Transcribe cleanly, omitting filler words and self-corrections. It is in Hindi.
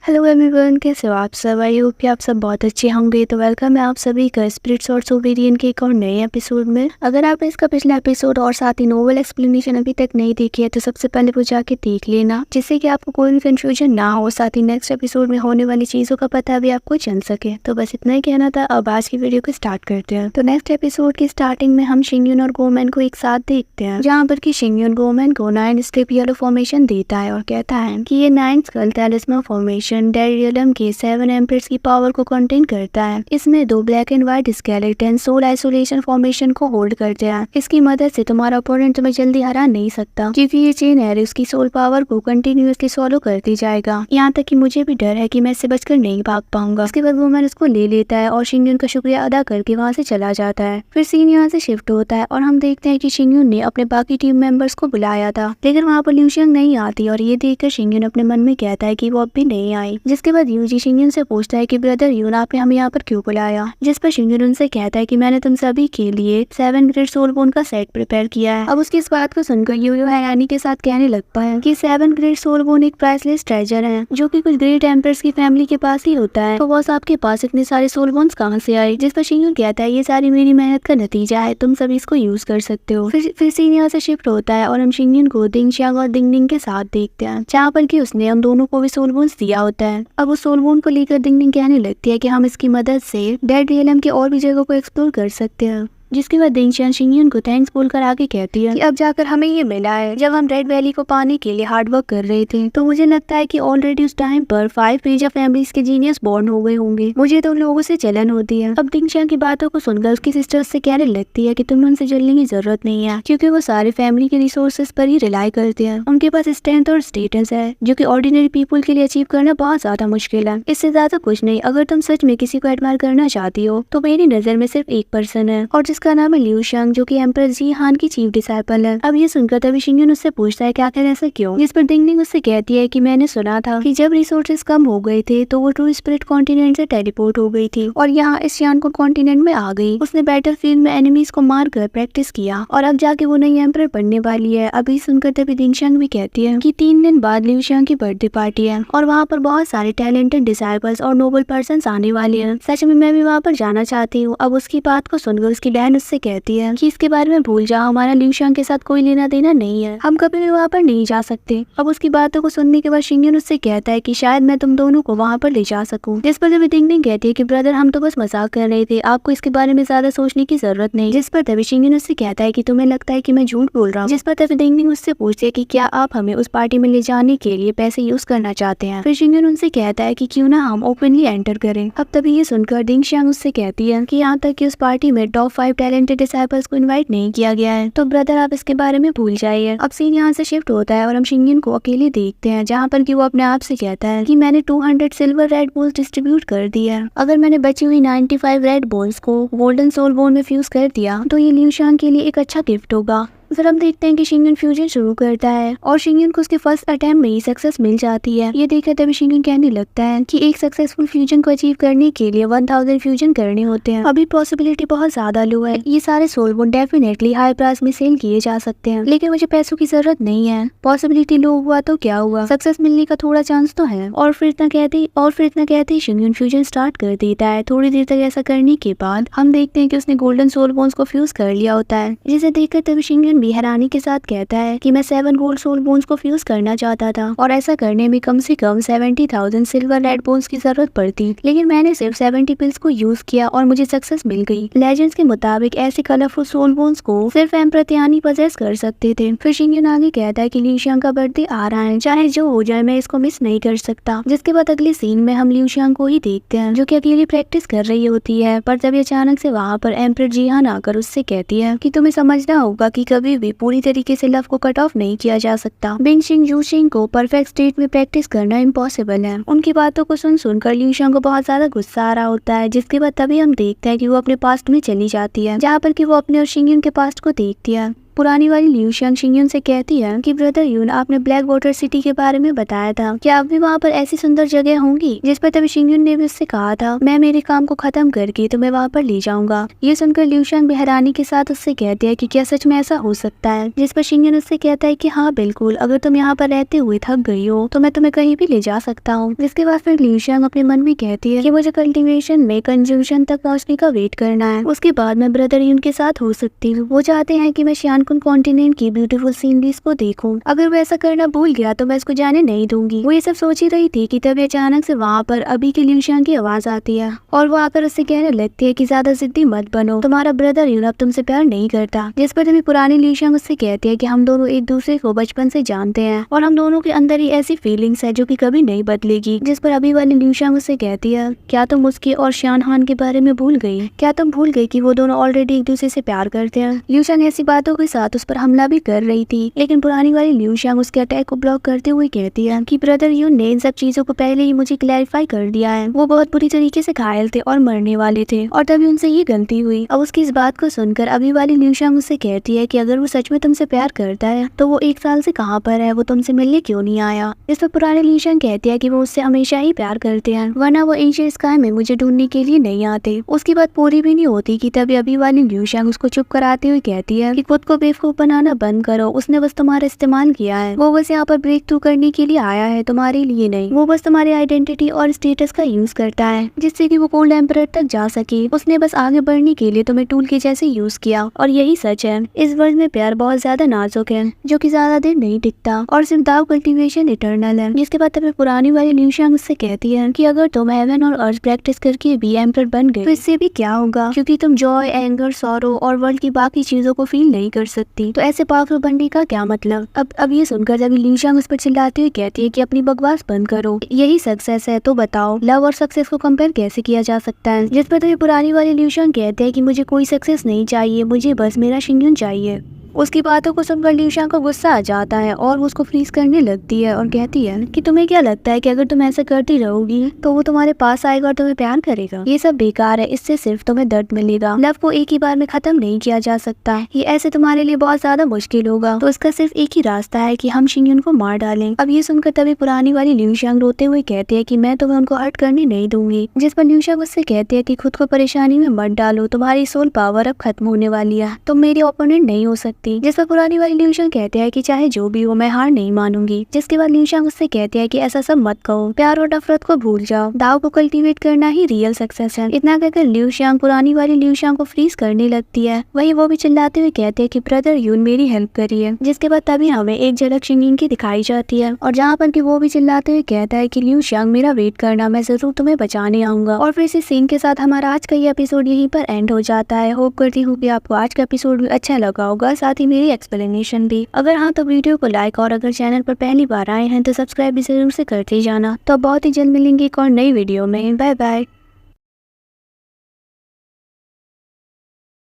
हेलो एवरीवन, कैसे हो आप सब। आई होप कि आप सब बहुत अच्छे होंगे। तो वेलकम है आप सभी का स्पिरिट्स और सोवेरियन के एक और नए एपिसोड में। अगर आपने इसका पिछला एपिसोड और साथ ही नोवेल एक्सप्लेनेशन अभी तक नहीं देखी है तो सबसे पहले वो जाके देख लेना, जिससे कि आपको कोई भी कंफ्यूजन ना हो, साथ ही नेक्स्ट एपिसोड में होने वाली चीजों का पता भी आपको चल सके। तो बस इतना ही कहना था। अब आज की वीडियो को स्टार्ट करते हैं। तो नेक्स्ट एपिसोड की स्टार्टिंग में हम शिंगयुन और गोमैन को एक साथ देखते हैं, जहाँ पर की शिंगयुन गोमैन को 9 स्टेप येलो फॉर्मेशन देता है और कहता है कि ये 9 स्कल टैलिस्मन फॉर्मेशन डेरियलम के 7 एम्पर्स की पावर को कंटेन करता है। इसमें 2 black and white skeleton soul isolation formation को होल्ड करते हैं। इसकी मदद से तुम्हारा ओपोनेंट तुम्हें जल्दी हरा नहीं सकता, क्योंकि ये चेन है उसकी सोल पावर को कंटिन्यूअसली सॉलो करती जाएगा, यहाँ तक कि मुझे भी डर है कि मैं इससे बचकर नहीं भाग पाऊंगा। उसके बाद वो उसको ले लेता है और शिंगयुन का शुक्रिया अदा करके वहाँ से चला जाता है। फिर सीन यहाँ से शिफ्ट होता है और हम देखते हैं कि शिंगयुन ने अपने बाकी टीम मेंबर्स को बुलाया था, लेकिन वहाँ पर ल्यूशियांग नहीं आती और ये देखकर शिंगयुन अपने मन में कहता है कि वो अब भी नहीं आई। जिसके बाद यूजी शिंगयुन से पूछता है कि ब्रदर यून, आपने हमें यहाँ पर क्यों बुलाया। जिस पर शिंगयुन उनसे कहता है कि मैंने तुम सभी के लिए 7 ग्रेट सोल बोन का सेट प्रिपेयर किया है। अब उसकी इस बात को सुनकर यूयो हैरानी के साथ कहने लगता है कि 7 ग्रेट सोल बोन एक प्राइसलेस ट्रेजर है, जो कि कुछ ग्रेट एम्पर्स की फैमिली के पास ही होता है। तो बॉस, आपके पास इतने सारे सोल बोन्स कहाँ से आए। जिस पर शिंगयुन कहता है ये सारी मेरी मेहनत का नतीजा है, तुम सभी इसको यूज कर सकते हो। फिर सीन यहाँ से शिफ्ट होता है और हम शिंगयुन को दिंगशियांग और दिंगडिंग के साथ देखते हैं, जहाँ पर कि उसने हम दोनों को भी सोल बोन्स दिया होता है। अब उस सोल बोन को लेकर दिंगडिंग कहने लगती है कि हम इसकी मदद से डेड रियलम के और भी जगहों को एक्सप्लोर कर सकते हैं। जिसके बाद दिंगशियांग शिंगयुन को थैंक्स बोलकर आगे कहती है कि अब जाकर हमें ये मिला है। जब हम रेड वैली को पाने के लिए हार्ड वर्क कर रहे थे तो मुझे लगता है कि ऑलरेडी उस टाइम पर 5 मेजर फैमिलीज के जीनियस बॉर्न हो गए होंगे। मुझे तो उन लोगों से जलन होती है। अब दिंगशियांग की बातों को सुनकर उसकी सिस्टर से कहने लगती है कि तुम्हें उनसे जलने की जरूरत नहीं है, क्योंकि वो सारे फैमिली के रिसोर्सेज पर ही रिलाई करते हैं। उनके पास स्ट्रेंथ और स्टेटस है जो कि ऑर्डिनरी पीपल के लिए अचीव करना बहुत ज्यादा मुश्किल है। इससे ज्यादा कुछ नहीं। अगर तुम सच में किसी को एडमायर करना चाहती हो तो मेरी नजर में सिर्फ एक पर्सन है, और जिसका नाम है ल्यूशियांग, जो कि एम्परर जी हान की चीफ डिसाइपल है। अब ये सुनकर तभी शिंगयुन उससे पूछता है कि आखिर ऐसा क्यों। जिस पर दिंगडिंग उससे कहती है कि मैंने सुना था कि जब रिसोर्सेज कम हो गए थे तो वो ट्रू स्पिरिट कॉन्टिनेंट से टेलीपोर्ट हो गई थी और यहाँ इस यान कॉन्टिनेंट में आ गई। उसने बैटलफील्ड में एनिमीज को मारकर प्रैक्टिस किया और अब जाके वो नई एम्परर बनने वाली है। अभी सुनकर तभी दिंगशियांग भी कहती है कि 3 दिन बाद ल्यूशियांग की बर्थडे पार्टी है और वहाँ पर बहुत सारे टैलेंटेड डिसाइपल्स और नोबल पर्सन आने वाले हैं। सच में मैं भी वहाँ पर जाना चाहती हूँ। अब उसकी बात को सुनकर उसकी बहन उससे कहती है कि इसके बारे में भूल जाओ, हमारा ल्यूशियांग के साथ कोई लेना देना नहीं है, हम कभी भी वहाँ पर नहीं जा सकते। अब उसकी बातों को सुनने के बाद शिंगयुन उससे कहता है कि शायद मैं तुम दोनों को वहाँ पर ले जा सकूं। जिस पर तभी दिंगडिंग कहती है कि ब्रदर, हम तो बस मजाक कर रहे थे, आपको इसके बारे में ज्यादा सोचने की जरूरत नहीं। जिस पर तभी शिंगयुन उससे कहता है कि तुम्हें लगता है कि मैं झूठ बोल रहा हूँ। जिस पर तभी दिंगडिंग उससे पूछती है कि क्या आप हमें उस पार्टी में ले जाने के लिए पैसे यूज करना चाहते हैं। फिर शिंगयुन उनसे कहता है कि क्यों ना हम ओपनली एंटर करें। अब तभी ये सुनकर दिंगशियांग उससे कहती है कि यहाँ तक कि उस पार्टी में टॉप 5 टैलेंटेड डिसाइपल्स को इनवाइट नहीं किया गया है, तो ब्रदर आप इसके बारे में भूल जाइए। अब सीन यहाँ से शिफ्ट होता है और हम शिंगयुन को अकेले देखते हैं, जहाँ पर कि वो अपने आप से कहता है कि मैंने 200 सिल्वर रेड बोन्स डिस्ट्रीब्यूट कर दिया है। अगर मैंने बची हुई 95 रेड बोन्स को गोल्डन सोल बोन में फ्यूज कर दिया तो ये ल्यूशियांग के लिए एक अच्छा गिफ्ट होगा। फिर हम देखते हैं कि शिंगयुन फ्यूजन शुरू करता है और शिंगयुन को उसके फर्स्ट अटेम्प्ट में ही सक्सेस मिल जाती है। ये देखकर तभी शिंगयुन कहने लगता है कि एक सक्सेसफुल फ्यूजन को अचीव करने के लिए 1000 फ्यूजन करने होते हैं। अभी पॉसिबिलिटी बहुत ज्यादा लो है। ये सारे soul bone definitely high price में सेल किए जा सकते हैं, लेकिन मुझे पैसों की जरूरत नहीं है। पॉसिबिलिटी लो हुआ तो क्या हुआ, सक्सेस मिलने का थोड़ा चांस तो है। और फिर इतना कहते शिंगयुन फ्यूजन स्टार्ट कर देता है। थोड़ी देर तक ऐसा करने के बाद हम देखते हैं कि उसने गोल्डन सोल बोन्स को फ्यूज कर लिया होता है, जिसे देखकर तभी शिंगयुन भी हैरानी के साथ कहता है कि मैं 7 गोल्ड सोल बोन्स को फ्यूज करना चाहता था और ऐसा करने में कम से कम 70,000 सिल्वर रेड बोन्स की जरूरत पड़ती, लेकिन मैंने सिर्फ 70 पिल्स को यूज किया और मुझे सक्सेस मिल गई। लेजेंड्स के मुताबिक ऐसे कलरफुल सोल बोन्स को सिर्फ एम्परर तियानी पजेस कर सकते थे। फिर शिंगयुन आगे कहता है कि ल्यूशियांग का बर्थडे आ रहा है, चाहे जो हो जाए मैं इसको मिस नहीं कर सकता। जिसके बाद अगले सीन में हम ल्यूशियांग को ही देखते हैं, जो कि अकेली प्रैक्टिस कर रही होती है। पर तभी अचानक से वहाँ पर एम्परर जीहान आकर उससे कहती है कि तुम्हें समझना होगा कि कभी भी पूरी तरीके से लव को कट ऑफ नहीं किया जा सकता। बिंगशिंग जूशिंग को परफेक्ट स्टेट में प्रैक्टिस करना इम्पॉसिबल है। उनकी बातों को सुनकर ल्यूशियांग को बहुत ज्यादा गुस्सा आ रहा होता है। जिसके बाद तभी हम देखते हैं कि वो अपने पास्ट में चली जाती है, जहाँ पर कि वो अपने और शिंगयुन के पास्ट को देखती है। पुरानी वाली लियू शियांग शिंगयुन से कहती है कि ब्रदर यून, आपने ब्लैक वाटर सिटी के बारे में बताया था, क्या अब भी वहाँ पर ऐसी सुंदर जगह होंगी? जिस पर तभी शिंगयुन ने भी उससे कहा था, मैं मेरे काम को खत्म करके तुम्हें वहाँ पर ले जाऊंगा। ये सुनकर लियू शियांग हैरानी के साथ उससे कहती है कि क्या सच में ऐसा हो सकता है? जिस पर शिंगयुन उससे कहता है कि हाँ बिल्कुल, अगर तुम यहाँ पर रहते हुए थक गई हो तो मैं तुम्हें कहीं भी ले जा सकता हूँ। जिसके बाद फिर लियू शियांग अपने मन में कहती है कि मुझे कल्टीवेशन में कंजूशन तक पहुँचने का वेट करना है, उसके बाद मैं ब्रदर यून के साथ हो सकती हूँ। वो चाहते हैं कि मैं शियानकुन कॉन्टिनेंट की ब्यूटीफुल सीनरीज को देखूं। अगर वो ऐसा करना भूल गया तो मैं इसको जाने नहीं दूंगी। वो ये सब सोच ही रही थी कि तभी अचानक से वहाँ पर अभी के लियू शियांग की आवाज आती है और वो आकर उससे कहने लगती है कि ज्यादा जिद्दी मत बनो, तुम्हारा ब्रदर यून अब तुमसे प्यार नहीं करता। जिस पर तभी पुरानी लियू शियांग उससे कहती है कि हम दोनों एक दूसरे को बचपन से जानते हैं और हम दोनों के अंदर ही ऐसी फीलिंग्स है जो कि कभी नहीं बदलेगी। जिस पर अभी वाली लियू शियांग उससे कहती है, क्या तुम उसके और शान हान के बारे में भूल गई? क्या तुम भूल गई कि वो दोनों ऑलरेडी एक दूसरे से प्यार करते हैं? लियू शियांग ऐसी बातों के साथ उस पर हमला भी कर रही थी, लेकिन पुरानी वाली लियू शियांग उसके अटैक को ब्लॉक करते हुए कहती है कि ब्रदर यून ने इन सब चीजों को पहले ही मुझे क्लैरिफाई कर दिया है। वो बहुत बुरी तरीके से घायल थे और मरने वाले थे और तभी उनसे ये गलती हुई। अब उसकी इस बात को सुनकर अभी वाली लियू शियांग उससे कहती है कि अगर वो सच में तुमसे प्यार करता है तो वो 1 साल से कहाँ पर है, वो तुमसे मिलने क्यों नहीं आया? इस पर पुरानी लियू शियांग कहती है कि वो उससे हमेशा ही प्यार करते हैं, वरना वो एशिया स्काई में मुझे ढूंढने के लिए नहीं आते। उसकी बात पूरी भी नहीं होती कि तभी अभी वाली लियू शियांग उसको चुप कराते हुए कहती है कि खुद को बेवकूफ बनाना बंद करो, उसने बस तुम्हारा इस्तेमाल किया है, वो बस यहाँ पर ब्रेक थ्रू करने के लिए आया है, तुम्हारे लिए नहीं। वो बस तुम्हारी आइडेंटिटी और स्टेटस का यूज करता है जिससे कि वो कोल्ड एम्परर तक जा सके। उसने बस आगे बढ़ने के लिए तुम्हें टूल के जैसे यूज किया और यही सच है। इस वर्ल्ड में प्यार बहुत ज्यादा नाजुक है जो कि ज्यादा देर नहीं टिकता और सिर्फ दाव कल्टीवेशन इटर्नल है। जिसके बाद तभी पुरानी वाली लियू शियांग उससे कहती है कि अगर तुम हेवन और अर्थ प्रैक्टिस करके भी एम्परर बन गए तो इससे भी क्या होगा, क्योंकि तुम जॉय, एंगर, सॉरो और वर्ल्ड की बाकी चीजों को फील नहीं कर सकती, तो ऐसे पावरफुल बनने का क्या मतलब? अब ये सुनकर जब लियू शियांग उस पर चिल्लाती हुई कहती है कि अपनी बकवास बंद करो, यही सक्सेस है तो बताओ लव और सक्सेस को कंपेयर कैसे किया जा सकता है? जिस पर तभी पुरानी वाली लियू शियांग कहते हैं कि मुझे कोई सक्सेस नहीं चाहिए, मुझे बस मेरा शिंगयुन चाहिए। उसकी बातों को सुनकर लियू शियांग को गुस्सा आ जाता है और वो उसको फ्रीज करने लगती है और कहती है कि तुम्हें क्या लगता है कि अगर तुम ऐसा करती रहोगी तो वो तुम्हारे पास आएगा और तुम्हें प्यार करेगा? ये सब बेकार है, इससे सिर्फ तुम्हें दर्द मिलेगा। लव को एक ही बार में खत्म नहीं किया जा सकता, ये ऐसे तुम्हारे लिए बहुत ज्यादा मुश्किल होगा, तो इसका सिर्फ एक ही रास्ता है कि हम शिंगयुन को मार डालें। अब ये सुनकर तभी पुरानी वाली लियू शियांग रोते हुए कहते हैं कि मैं तुम्हें उनको हर्ट करने नहीं दूंगी। जिस पर लियू शियांग उससे कहते हैं कि खुद को परेशानी में मत डालो, तुम्हारी सोल पावर अब खत्म होने वाली है, तुम मेरी ओपोनेंट नहीं हो सकती। जिस पर पुरानी लियू शियांग कहते हैं कि चाहे जो भी हो मैं हार नहीं मानूंगी। जिसके बाद लियू शियांग उससे कहते हैं कि ऐसा सब मत कहो, प्यार और नफरत को भूल जाओ, दाव को कल्टीवेट करना ही रियल सक्सेस है। इतना कहकर लियू शियांग पुरानी वाली लियू शियांग को फ्रीज करने लगती है। वहीं वो भी चिल्लाते हुए कहते हैं कि ब्रदर यून मेरी हेल्प करिए। जिसके बाद तभी हमें एक झलक शिंगयुन की दिखाई जाती है और जहाँ पर कि वो भी चिल्लाते हुए कहता है कि लियू शियांग मेरा वेट करना, मैं जरूर तुम्हें बचाने आऊंगा। और फिर इसी सीन के साथ हमारा आज का ये एपिसोड यहीं पर एंड हो जाता है। होप करती हूँ कि आपको आज का एपिसोड भी अच्छा लगा होगा, साथ ही मेरी एक्सप्लेनेशन भी। अगर हाँ तो वीडियो को लाइक और अगर चैनल पर पहली बार आए हैं तो सब्सक्राइब भी जरूर से करते जाना। तो बहुत ही जल्द मिलेंगे एक और नई वीडियो में। Bye bye.